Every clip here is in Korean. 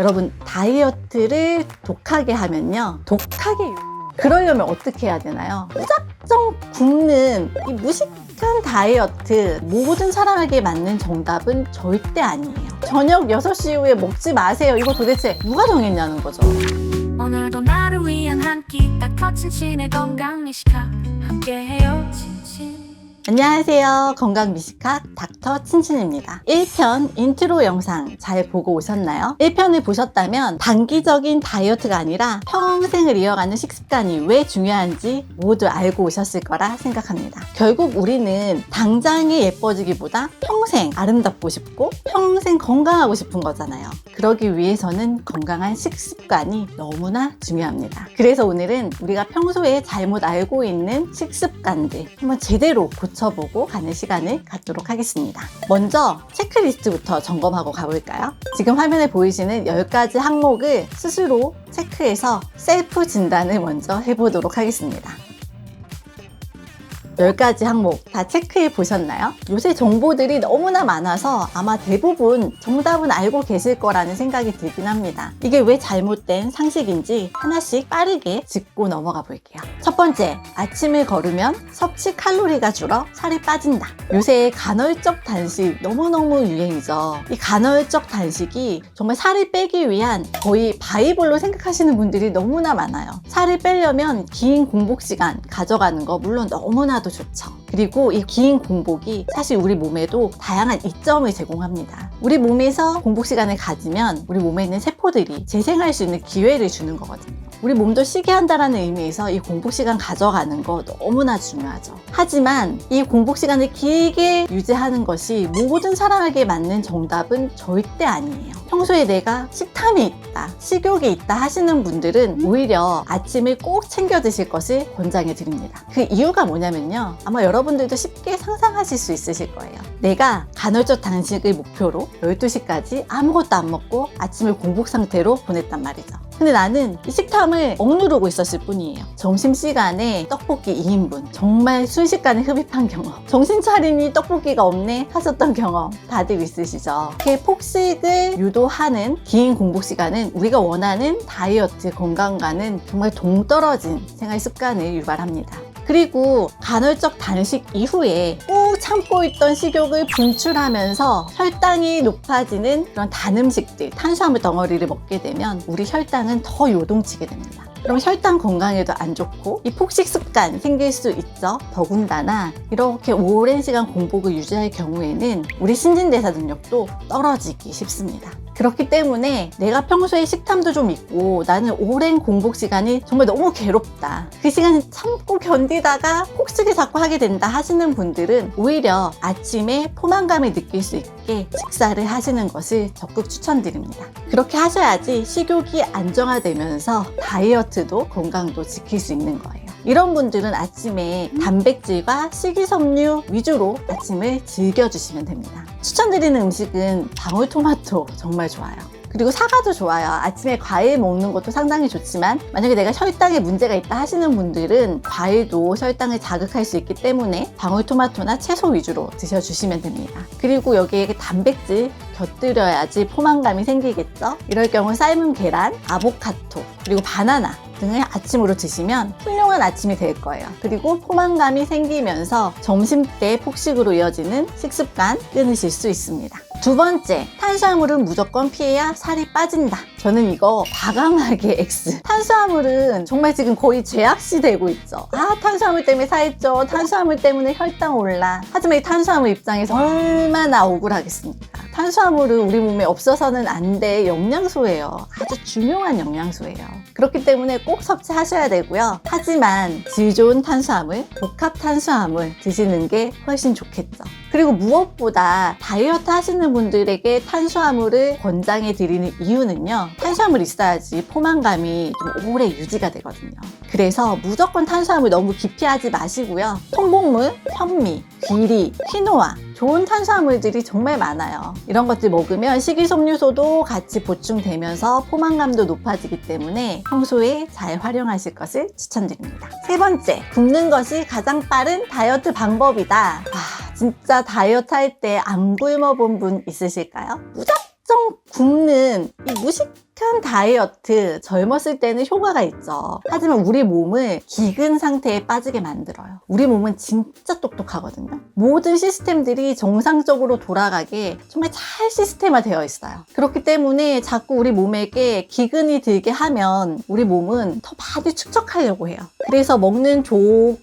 여러분, 다이어트를 독하게 하면요, 그러려면 어떻게 해야 되나요? 무작정 굶는 이 무식한 다이어트, 모든 사람에게 맞는 정답은 절대 아니에요. 저녁 6시 이후에 먹지 마세요, 이거 도대체 누가 정했냐는 거죠. 오늘도 나를 위한 한 끼 딱 터진 신의 건강 미식학 함께해요 친친. 안녕하세요, 건강미식학 닥터 친친입니다. 1편 인트로 영상 잘 보고 오셨나요? 1편을 보셨다면 단기적인 다이어트가 아니라 평생을 이어가는 식습관이 왜 중요한지 모두 알고 오셨을 거라 생각합니다. 결국 우리는 당장에 예뻐지기보다 평생 아름답고 싶고 평생 건강하고 싶은 거잖아요. 그러기 위해서는 건강한 식습관이 너무나 중요합니다. 그래서 오늘은 우리가 평소에 잘못 알고 있는 식습관들 한번 제대로 고쳐보고 가는 시간을 갖도록 하겠습니다. 먼저 체크리스트부터 점검하고 가볼까요? 지금 화면에 보이시는 10가지 항목을 스스로 체크해서 셀프 진단을 먼저 해보도록 하겠습니다. 10가지 항목 다 체크해 보셨나요? 요새 정보들이 너무나 많아서 아마 대부분 정답은 알고 계실 거라는 생각이 들긴 합니다. 이게 왜 잘못된 상식인지 하나씩 빠르게 짚고 넘어가 볼게요. 첫 번째, 아침을 걸으면 섭취 칼로리가 줄어 살이 빠진다. 요새 간헐적 단식 너무너무 유행이죠. 이 간헐적 단식이 정말 살을 빼기 위한 거의 바이블로 생각하시는 분들이 너무나 많아요. 살을 빼려면 긴 공복 시간 가져가는 거 물론 너무나도 좋죠. 그리고 이 긴 공복이 사실 우리 몸에도 다양한 이점을 제공합니다. 우리 몸에서 공복 시간을 가지면 우리 몸에 있는 세포들이 재생할 수 있는 기회를 주는 거거든요. 우리 몸도 쉬게 한다는 의미에서 이 공복 시간 가져가는 거 너무나 중요하죠. 하지만 이 공복 시간을 길게 유지하는 것이 모든 사람에게 맞는 정답은 절대 아니에요. 평소에 내가 식탐이 있다, 식욕이 있다 하시는 분들은 오히려 아침을 꼭 챙겨 드실 것을 권장해 드립니다. 그 이유가 뭐냐면요, 아마 여러분들도 쉽게 상상하실 수 있으실 거예요. 내가 간헐적 단식을 목표로 12시까지 아무것도 안 먹고 아침을 공복 상태로 보냈단 말이죠. 근데 나는 이 식탐을 억누르고 있었을 뿐이에요. 점심시간에 떡볶이 2인분 정말 순식간에 흡입한 경험, 정신 차리니 떡볶이가 없네 하셨던 경험 다들 있으시죠? 이렇게 폭식을 유도하는 긴 공복 시간은 우리가 원하는 다이어트 건강과는 정말 동떨어진 생활 습관을 유발합니다. 그리고 간헐적 단식 이후에 꾹 참고 있던 식욕을 분출하면서 혈당이 높아지는 그런 단 음식들, 탄수화물 덩어리를 먹게 되면 우리 혈당은 더 요동치게 됩니다. 그럼 혈당 건강에도 안 좋고 이 폭식 습관 생길 수 있죠. 더군다나 이렇게 오랜 시간 공복을 유지할 경우에는 우리 신진대사 능력도 떨어지기 쉽습니다. 그렇기 때문에 내가 평소에 식탐도 좀 있고 나는 오랜 공복 시간이 정말 너무 괴롭다, 그 시간을 참고 견디다가 폭식을 자꾸 하게 된다 하시는 분들은 오히려 아침에 포만감을 느낄 수 있게 식사를 하시는 것을 적극 추천드립니다. 그렇게 하셔야지 식욕이 안정화되면서 다이어트도 건강도 지킬 수 있는 거예요. 이런 분들은 아침에 단백질과 식이섬유 위주로 아침을 즐겨주시면 됩니다. 추천드리는 음식은 방울토마토 정말 좋아요. 그리고 사과도 좋아요. 아침에 과일 먹는 것도 상당히 좋지만 만약에 내가 혈당에 문제가 있다 하시는 분들은 과일도 혈당을 자극할 수 있기 때문에 방울토마토나 채소 위주로 드셔주시면 됩니다. 그리고 여기에 단백질 곁들여야지 포만감이 생기겠죠. 이럴 경우 삶은 계란, 아보카도, 그리고 바나나 등을 아침으로 드시면 훌륭한 아침이 될 거예요. 그리고 포만감이 생기면서 점심때 폭식으로 이어지는 식습관 끊으실 수 있습니다. 두 번째, 탄수화물은 무조건 피해야 살이 빠진다. 저는 이거 과감하게 X. 탄수화물은 정말 지금 거의 죄악시 되고 있죠. 아, 탄수화물 때문에 살쪄, 탄수화물 때문에 혈당 올라. 하지만 이 탄수화물 입장에서 얼마나 억울하겠습니까? 탄수화물은 우리 몸에 없어서는 안 될 영양소예요. 아주 중요한 영양소예요. 그렇기 때문에 꼭 섭취하셔야 되고요. 하지만 질 좋은 탄수화물, 복합 탄수화물 드시는 게 훨씬 좋겠죠. 그리고 무엇보다 다이어트 하시는 분들에게 탄수화물을 권장해 드리는 이유는요, 탄수화물이 있어야지 포만감이 좀 오래 유지가 되거든요. 그래서 무조건 탄수화물 너무 기피하지 마시고요. 통곡물, 현미, 귀리, 퀴노아, 좋은 탄수화물들이 정말 많아요. 이런 것들 먹으면 식이섬유소도 같이 보충되면서 포만감도 높아지기 때문에 평소에 잘 활용하실 것을 추천드립니다. 세 번째, 굶는 것이 가장 빠른 다이어트 방법이다. 진짜 다이어트 할 때 안 굶어본 분 있으실까요? 무조건 쩍쩍 굶는 이 무식한 다이어트 젊었을 때는 효과가 있죠. 하지만 우리 몸을 기근 상태에 빠지게 만들어요. 우리 몸은 진짜 똑똑하거든요. 모든 시스템들이 정상적으로 돌아가게 정말 잘 시스템화 되어 있어요. 그렇기 때문에 자꾸 우리 몸에게 기근이 들게 하면 우리 몸은 더 많이 축적하려고 해요. 그래서 먹는 쪽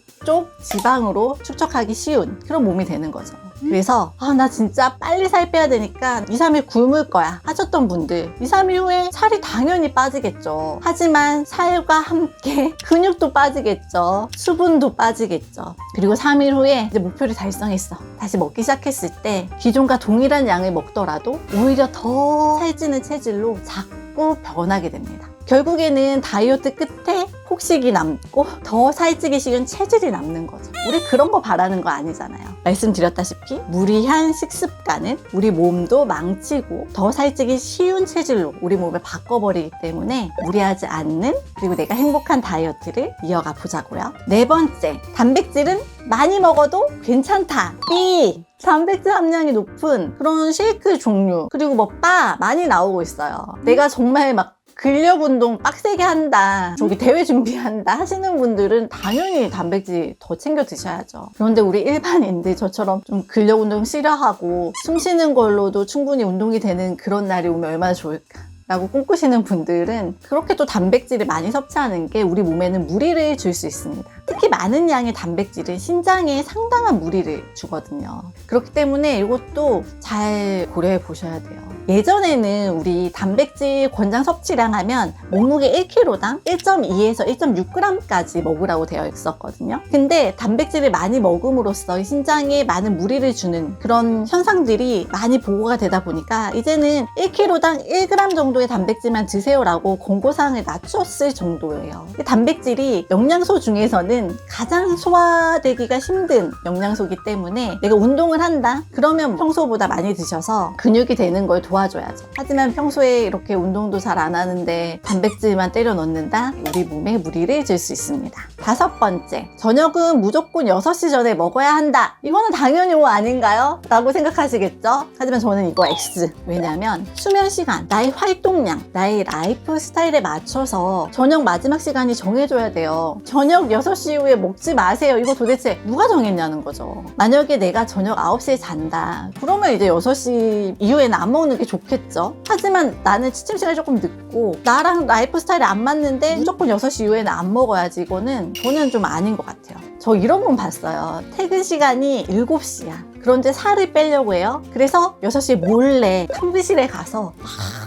지방으로 축적하기 쉬운 그런 몸이 되는 거죠. 그래서 나 진짜 빨리 살 빼야 되니까 2, 3일 굶을 거야 하셨던 분들 2, 3일 후에 살이 당연히 빠지겠죠. 하지만 살과 함께 근육도 빠지겠죠. 수분도 빠지겠죠. 그리고 3일 후에 이제 목표를 달성했어. 다시 먹기 시작했을 때 기존과 동일한 양을 먹더라도 오히려 더 살찌는 체질로 자꾸 변하게 됩니다. 결국에는 다이어트 끝에 폭식이 남고 더 살찌기 쉬운 체질이 남는 거죠. 우리 그런 거 바라는 거 아니잖아요. 말씀드렸다시피 무리한 식습관은 우리 몸도 망치고 더 살찌기 쉬운 체질로 우리 몸을 바꿔버리기 때문에 무리하지 않는 그리고 내가 행복한 다이어트를 이어가 보자고요. 4번째, 단백질은 많이 먹어도 괜찮다. B. 단백질 함량이 높은 그런 쉐이크 종류 그리고 뭐 바 많이 나오고 있어요. 내가 정말 막 근력 운동 빡세게 한다, 저기 대회 준비한다 하시는 분들은 당연히 단백질 더 챙겨 드셔야죠. 그런데 우리 일반인들 저처럼 좀 근력 운동 싫어하고 숨 쉬는 걸로도 충분히 운동이 되는 그런 날이 오면 얼마나 좋을까 라고 꿈꾸시는 분들은 그렇게 또 단백질을 많이 섭취하는 게 우리 몸에는 무리를 줄 수 있습니다. 특히 많은 양의 단백질은 신장에 상당한 무리를 주거든요. 그렇기 때문에 이것도 잘 고려해 보셔야 돼요. 예전에는 우리 단백질 권장 섭취량 하면 몸무게 1kg당 1.2에서 1.6g까지 먹으라고 되어 있었거든요. 근데 단백질을 많이 먹음으로써 신장에 많은 무리를 주는 그런 현상들이 많이 보고가 되다 보니까 이제는 1kg당 1g 정도의 단백질만 드세요라고 권고사항을 낮췄을 정도예요. 단백질이 영양소 중에서는 가장 소화되기가 힘든 영양소이기 때문에 내가 운동을 한다? 그러면 평소보다 많이 드셔서 근육이 되는 걸 도와줘야죠. 하지만 평소에 이렇게 운동도 잘 안 하는데 단백질만 때려 넣는다? 우리 몸에 무리를 줄 수 있습니다. 5번째, 저녁은 무조건 6시 전에 먹어야 한다. 이거는 당연히 O 아닌가요? 라고 생각하시겠죠? 하지만 저는 이거 X. 왜냐면 수면 시간, 나의 활동량, 나의 라이프 스타일에 맞춰서 저녁 마지막 시간이 정해져야 돼요. 저녁 6시 이후에 먹지 마세요. 이거 도대체 누가 정했냐는 거죠. 만약에 내가 저녁 9시에 잔다. 그러면 이제 6시 이후에는 안 먹는 게 좋겠죠. 하지만 나는 취침 시간이 조금 늦고 나랑 라이프 스타일이 안 맞는데 무조건 6시 이후에는 안 먹어야지. 이거는 저는 좀 아닌 것 같아요. 저 이런 분 봤어요. 퇴근 시간이 7시야. 그런데 살을 빼려고 해요. 그래서 6시에 몰래 탕비실에 가서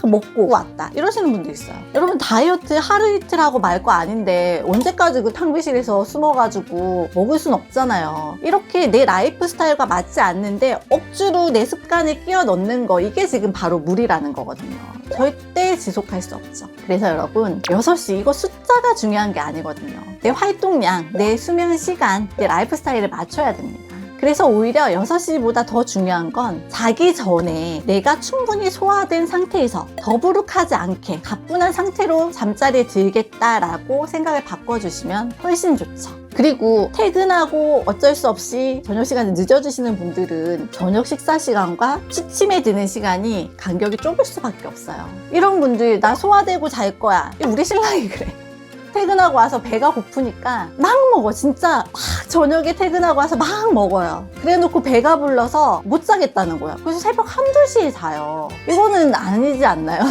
막 먹고 왔다. 이러시는 분도 있어요. 여러분 다이어트 하루 이틀 하고 말 거 아닌데 언제까지 그 탕비실에서 숨어가지고 먹을 순 없잖아요. 이렇게 내 라이프 스타일과 맞지 않는데 억지로 내 습관을 끼워 넣는 거, 이게 지금 바로 무리라는 거거든요. 절대 지속할 수 없죠. 그래서 여러분 6시 이거 숫자가 중요한 게 아니거든요. 내 활동량, 내 수면 시간, 내 라이프 스타일을 맞춰야 됩니다. 그래서 오히려 6시보다 더 중요한 건 자기 전에 내가 충분히 소화된 상태에서 더부룩하지 않게 가뿐한 상태로 잠자리에 들겠다라고 생각을 바꿔주시면 훨씬 좋죠. 그리고 퇴근하고 어쩔 수 없이 저녁 시간이 늦어지시는 분들은 저녁 식사 시간과 취침에 드는 시간이 간격이 좁을 수밖에 없어요. 이런 분들 나 소화되고 잘 거야. 우리 신랑이 그래. 퇴근하고 와서 배가 고프니까 막 먹어. 진짜 막 저녁에 퇴근하고 와서 막 먹어요. 그래 놓고 배가 불러서 못 자겠다는 거야. 그래서 새벽 1, 2시에 자요. 이거는 아니지 않나요?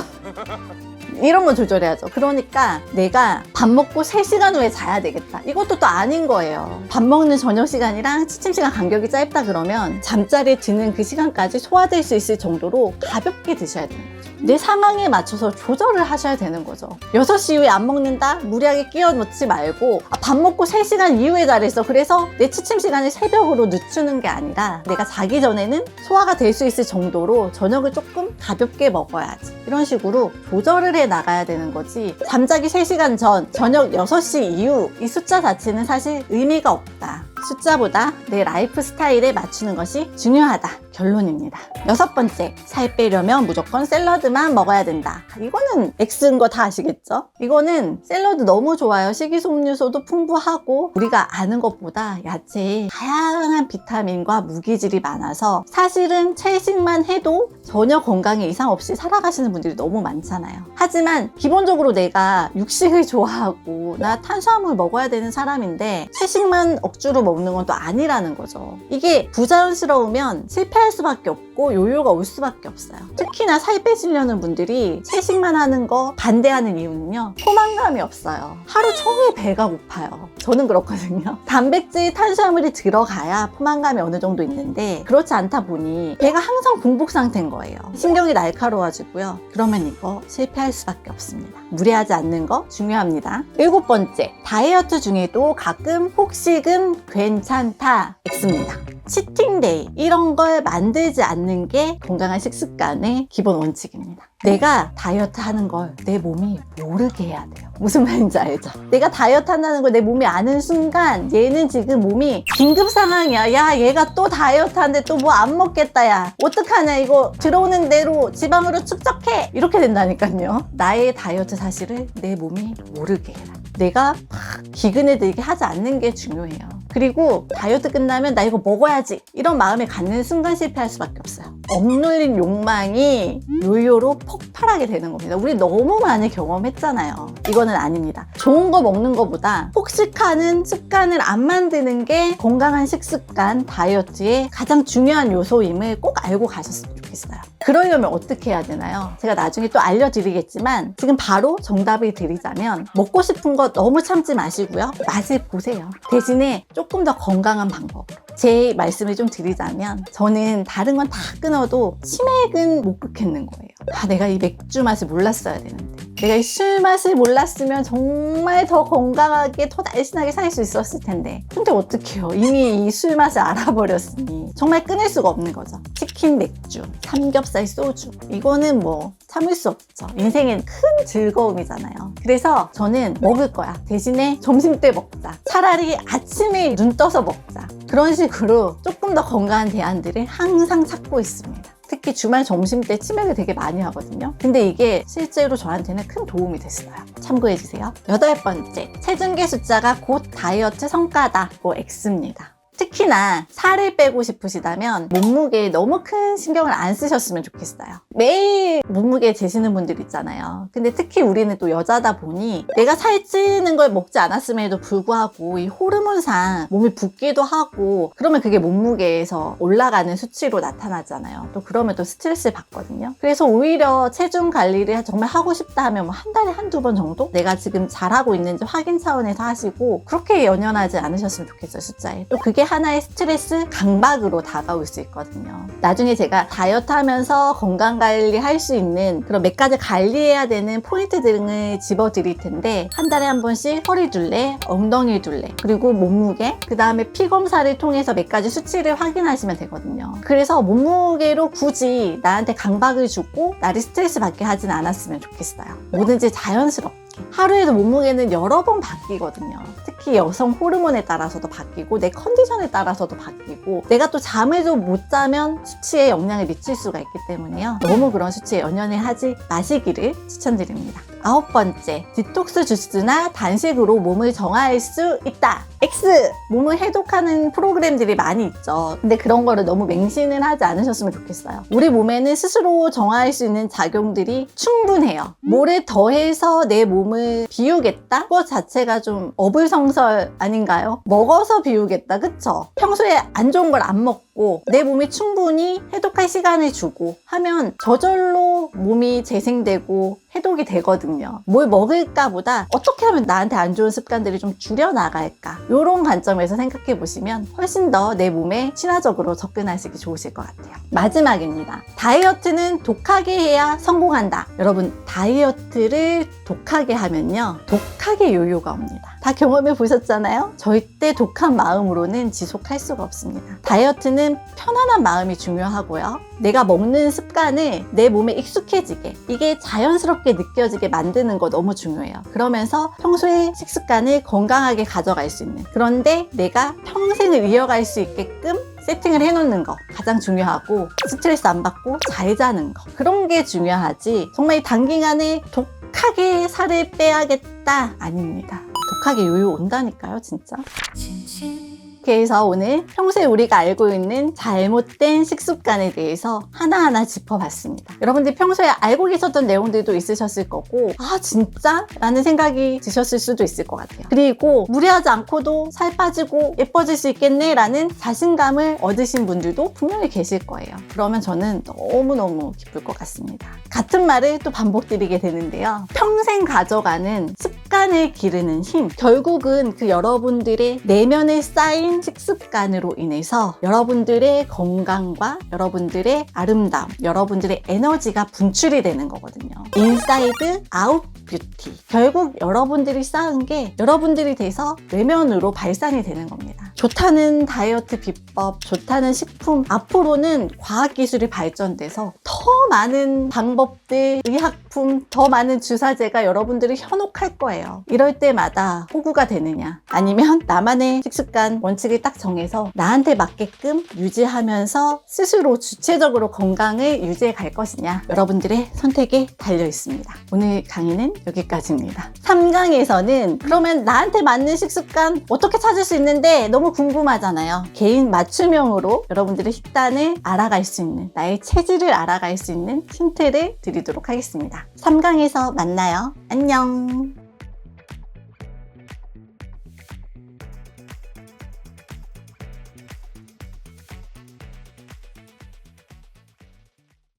이런 거 조절해야죠. 그러니까 내가 밥 먹고 3시간 후에 자야 되겠다. 이것도 또 아닌 거예요. 밥 먹는 저녁 시간이랑 취침 시간 간격이 짧다 그러면 잠자리에 드는 그 시간까지 소화될 수 있을 정도로 가볍게 드셔야 되는 거죠. 내 상황에 맞춰서 조절을 하셔야 되는 거죠. 6시 이후에 안 먹는다? 무리하게 끼워 넣지 말고 밥 먹고 3시간 이후에 자랬어. 그래서 내 취침 시간을 새벽으로 늦추는 게 아니라 내가 자기 전에는 소화가 될 수 있을 정도로 저녁을 조금 가볍게 먹어야지. 이런 식으로 조절을 해 나가야 되는 거지. 잠자기 3시간 전, 저녁 6시 이후 이 숫자 자체는 사실 의미가 없다. 숫자보다 내 라이프 스타일에 맞추는 것이 중요하다. 결론입니다. 6번째, 살 빼려면 무조건 샐러드만 먹어야 된다. 이거는 X인 거 다 아시겠죠? 이거는 샐러드 너무 좋아요. 식이섬유소도 풍부하고 우리가 아는 것보다 야채에 다양한 비타민과 무기질이 많아서 사실은 채식만 해도 전혀 건강에 이상 없이 살아가시는 분들이 너무 많잖아요. 하지만 기본적으로 내가 육식을 좋아하고 나 탄수화물 먹어야 되는 사람인데 채식만 억지로 먹는 건 또 아니라는 거죠. 이게 부자연스러우면 실패할 수밖에 없고 요요가 올 수밖에 없어요. 특히나 살 빼시려는 분들이 채식만 하는 거 반대하는 이유는요, 포만감이 없어요. 하루 종일 배가 고파요. 저는 그렇거든요. 단백질, 탄수화물이 들어가야 포만감이 어느 정도 있는데 그렇지 않다 보니 배가 항상 공복 상태인 거예요. 신경이 날카로워지고요. 그러면 이거 실패할 수밖에 없습니다. 무리하지 않는 거 중요합니다. 7번째, 다이어트 중에도 가끔 폭식은 괜찮다. X입니다. 치팅데이 이런 걸 만들지 않는 게 건강한 식습관의 기본 원칙입니다. 내가 다이어트 하는 걸 내 몸이 모르게 해야 돼요. 무슨 말인지 알죠? 내가 다이어트 한다는 걸 내 몸이 아는 순간 얘는 지금 몸이 긴급 상황이야. 야, 얘가 또 다이어트 하는데 또 뭐 안 먹겠다. 야, 어떡하냐. 이거 들어오는 대로 지방으로 축적해. 이렇게 된다니까요. 나의 다이어트 사실을 내 몸이 모르게 해라. 내가 막 기근에 들게 하지 않는 게 중요해요. 그리고 다이어트 끝나면 나 이거 먹어야지 이런 마음을 갖는 순간 실패할 수밖에 없어요. 억눌린 욕망이 요요로 폭발하게 되는 겁니다. 우리 너무 많이 경험했잖아요. 이거는 아닙니다. 좋은 거 먹는 것보다 폭식하는 습관을 안 만드는 게 건강한 식습관, 다이어트의 가장 중요한 요소임을 꼭 알고 가셨으면 좋겠어요. 그러려면 어떻게 해야 되나요? 제가 나중에 또 알려드리겠지만 지금 바로 정답을 드리자면 먹고 싶은 거 너무 참지 마시고요. 맛을 보세요. 대신에 조금 더 건강한 방법. 제 말씀을 좀 드리자면 저는 다른 건 다 끊어도 치맥은 못 끊겠는 거예요. 내가 이 맥주 맛을 몰랐어야 되는데 내가 이 술 맛을 몰랐으면 정말 더 건강하게 더 날씬하게 살 수 있었을 텐데 근데 어떡해요. 이미 이 술 맛을 알아버렸으니 정말 끊을 수가 없는 거죠. 치킨, 맥주, 삼겹살, 소주 이거는 뭐 참을 수 없죠. 인생엔 큰 즐거움이잖아요. 그래서 저는 먹을 거야. 대신에 점심때 먹자. 차라리 아침에 눈 떠서 먹자. 그런 식으로 조금 더 건강한 대안들을 항상 찾고 있습니다. 특히 주말 점심때 치맥을 되게 많이 하거든요. 근데 이게 실제로 저한테는 큰 도움이 됐어요. 참고해주세요. 8번째, 체중계 숫자가 곧 다이어트 성과다. X입니다. 특히나 살을 빼고 싶으시다면 몸무게에 너무 큰 신경을 안 쓰셨으면 좋겠어요. 매일 몸무게 재시는 분들 있잖아요. 근데 특히 우리는 또 여자다 보니 내가 살찌는 걸 먹지 않았음에도 불구하고 이 호르몬상 몸이 붓기도 하고 그러면 그게 몸무게에서 올라가는 수치로 나타나잖아요. 또 그러면 또 스트레스를 받거든요. 그래서 오히려 체중 관리를 정말 하고 싶다 하면 뭐 한 달에 한두 번 정도 내가 지금 잘하고 있는지 확인 차원에서 하시고 그렇게 연연하지 않으셨으면 좋겠어요. 숫자에. 또 그게 하나의 스트레스 강박으로 다가올 수 있거든요. 나중에 제가 다이어트 하면서 건강관리 할 수 있는 그런 몇 가지 관리해야 되는 포인트 등을 집어드릴 텐데 한 달에 한 번씩 허리 둘레, 엉덩이 둘레, 그리고 몸무게, 그 다음에 피 검사를 통해서 몇 가지 수치를 확인하시면 되거든요. 그래서 몸무게로 굳이 나한테 강박을 주고 나를 스트레스 받게 하진 않았으면 좋겠어요. 뭐든지 자연스럽게. 하루에도 몸무게는 여러 번 바뀌거든요. 특히 여성 호르몬에 따라서도 바뀌고 내 컨디션에 따라서도 바뀌고 내가 또 잠을 좀 못 자면 수치에 영향을 미칠 수가 있기 때문에요. 너무 그런 수치에 연연해 하지 마시기를 추천드립니다. 9번째, 디톡스 주스나 단식으로 몸을 정화할 수 있다. X! 몸을 해독하는 프로그램들이 많이 있죠. 근데 그런 거를 너무 맹신을 하지 않으셨으면 좋겠어요. 우리 몸에는 스스로 정화할 수 있는 작용들이 충분해요. 뭐를 더해서 내 몸을 비우겠다? 그거 자체가 좀 어불성설 아닌가요? 먹어서 비우겠다, 그쵸? 평소에 안 좋은 걸 안 먹고 내 몸이 충분히 해독할 시간을 주고 하면 저절로 몸이 재생되고 해독이 되거든요. 뭘 먹을까 보다 어떻게 하면 나한테 안 좋은 습관들을 좀 줄여나갈까, 이런 관점에서 생각해 보시면 훨씬 더 내 몸에 친화적으로 접근하시기 좋으실 것 같아요. 마지막입니다. 다이어트는 독하게 해야 성공한다. 여러분, 다이어트를 독하게 하면요, 독하게 요요가 옵니다. 다 경험해 보셨잖아요? 절대 독한 마음으로는 지속할 수가 없습니다. 다이어트는 일단은 편안한 마음이 중요하고요. 내가 먹는 습관을 내 몸에 익숙해지게, 이게 자연스럽게 느껴지게 만드는 거 너무 중요해요. 그러면서 평소에 식습관을 건강하게 가져갈 수 있는, 그런데 내가 평생을 이어갈 수 있게끔 세팅을 해놓는 거 가장 중요하고, 스트레스 안 받고 잘 자는 거, 그런 게 중요하지 정말 단기간에 독하게 살을 빼야겠다 아닙니다. 독하게 요요 온다니까요, 진짜. 진심 그래서 오늘 평소에 우리가 알고 있는 잘못된 식습관에 대해서 하나하나 짚어봤습니다. 여러분들이 평소에 알고 계셨던 내용들도 있으셨을 거고, 아 진짜? 라는 생각이 드셨을 수도 있을 것 같아요. 그리고 무리하지 않고도 살 빠지고 예뻐질 수 있겠네 라는 자신감을 얻으신 분들도 분명히 계실 거예요. 그러면 저는 너무너무 기쁠 것 같습니다. 같은 말을 또 반복드리게 되는데요. 평생 가져가는 습관을 기르는 힘, 결국은 그 여러분들의 내면에 쌓인 식습관으로 인해서 여러분들의 건강과 여러분들의 아름다움, 여러분들의 에너지가 분출이 되는 거거든요. 인사이드 아웃 뷰티. 결국 여러분들이 쌓은 게 여러분들이 돼서 외면으로 발산이 되는 겁니다. 좋다는 다이어트 비법, 좋다는 식품, 앞으로는 과학기술이 발전돼서 더 많은 방법들, 의약품, 더 많은 주사제가 여러분들을 현혹할 거예요. 이럴 때마다 호구가 되느냐, 아니면 나만의 식습관 원칙을 딱 정해서 나한테 맞게끔 유지하면서 스스로 주체적으로 건강을 유지해 갈 것이냐, 여러분들의 선택에 달려 있습니다. 오늘 강의는 여기까지입니다. 3강에서는 그러면 나한테 맞는 식습관 어떻게 찾을 수 있는데 너무 궁금하잖아요. 개인 맞춤형으로 여러분들의 식단을 알아갈 수 있는, 나의 체질을 알아갈 수 있는 힌트를 드리도록 하겠습니다. 3강에서 만나요. 안녕.